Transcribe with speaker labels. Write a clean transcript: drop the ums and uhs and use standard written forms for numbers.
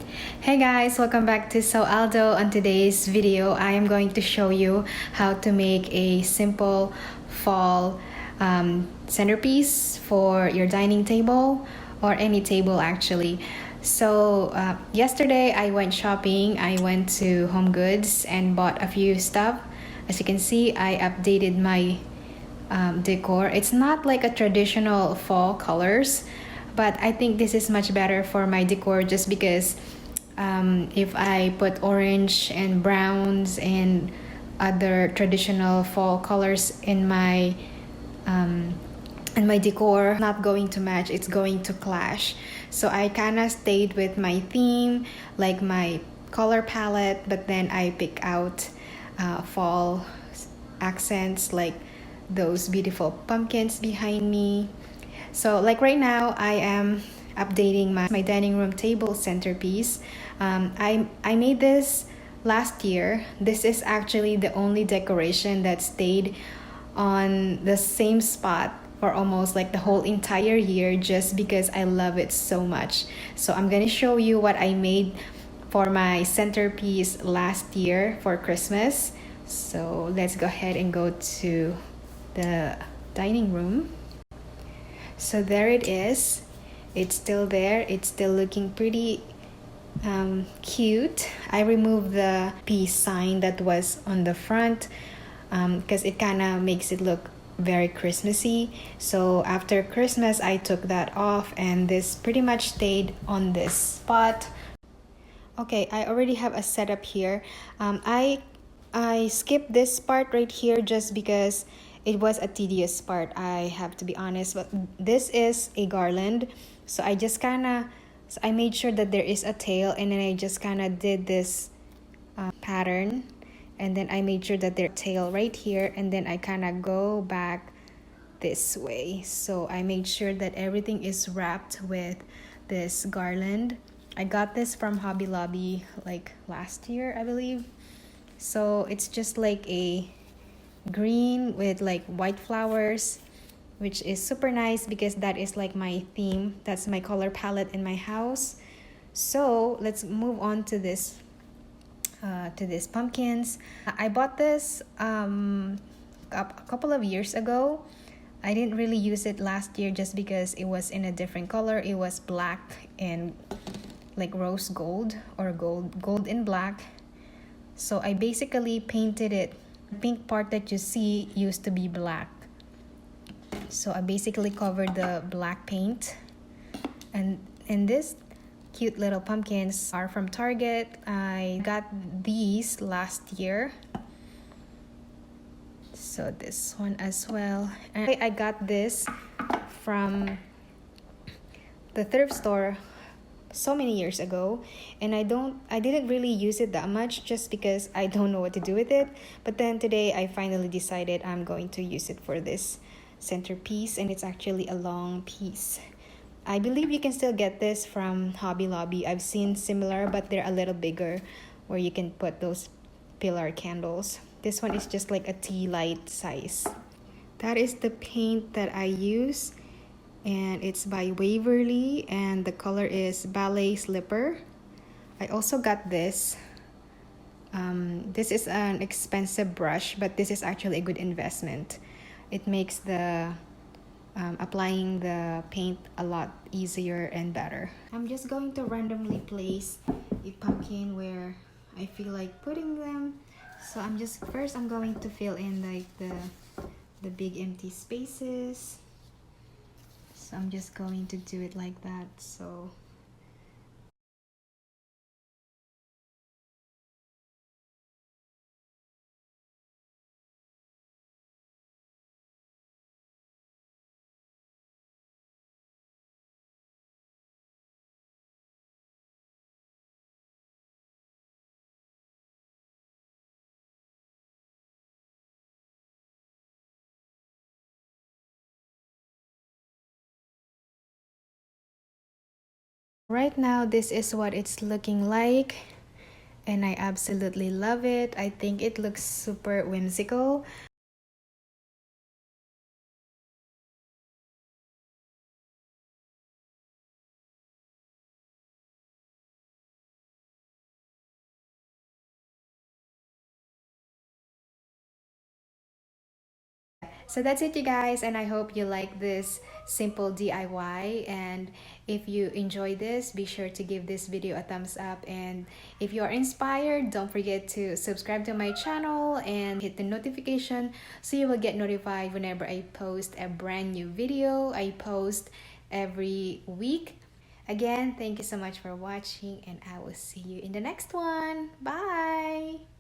Speaker 1: Hey guys, welcome back to Sew Aldo. On today's video, I am going to show you how to make a simple fall centerpiece for your dining table or any table actually. So yesterday I went shopping. I went to Home Goods and bought a few stuff. As you can see, I updated my decor. It's not like a traditional fall colors, but I think this is much better for my decor just because if I put orange and browns and other traditional fall colors in my decor, not going to match, it's going to clash. So I kind of stayed with my theme, like my color palette, but then I pick out fall accents like those beautiful pumpkins behind me. So like right now I am updating my dining room table centerpiece. I made this last year. This is actually the only decoration that stayed on the same spot for almost like the whole entire year just because I love it so much. So I'm gonna show you what I made for my centerpiece last year for Christmas. So let's go ahead and go to the dining room. So there it is. It's still there. It's still looking pretty cute. I removed the peace sign that was on the front because it kind of makes it look very Christmassy. So after Christmas, I took that off and this pretty much stayed on this spot. Okay, I already have a setup here. I skipped this part right here just because it was a tedious part, I have to be honest. But this is a garland, so I made sure that there is a tail, and then I just kind of did this pattern, and then I made sure that there's a tail right here, and then I kind of go back this way. So I made sure that everything is wrapped with this garland. I got this from Hobby Lobby like last year, I believe. So it's just like a green with like white flowers, which is super nice because that is like my theme. That's my color palette in my house. So let's move on to this pumpkins. I bought this a couple of years ago. I didn't really use it last year just because it was in a different color. It was black and like rose gold or gold and black. So I basically painted it. The pink part that you see used to be black. So I basically covered the black paint. And this cute little pumpkins are from Target. I got these last year. So this one as well. And I got this from the thrift store so many years ago, and I didn't really use it that much just because I don't know what to do with it. But then today I finally decided I'm going to use it for this centerpiece, and it's actually a long piece. I believe you can still get this from Hobby Lobby. I've seen similar, but they're a little bigger where you can put those pillar candles. This one is just like a tea light size. That is the paint that I use, and it's by Waverly, and the color is Ballet Slipper. I also got this. This is an expensive brush, but this is actually a good investment. It makes the applying the paint a lot easier and better. I'm just going to randomly place a pumpkin where I feel like putting them. So I'm going to fill in like the big empty spaces. So I'm just going to do it like that. So right now this is what it's looking like, and I absolutely love it. I think it looks super whimsical. So that's it, you guys, and I hope you like this simple DIY. And if you enjoy this, be sure to give this video a thumbs up. And if you are inspired, don't forget to subscribe to my channel and hit the notification so you will get notified whenever I post a brand new video. I post every week. Again, thank you so much for watching, and I will see you in the next one. Bye!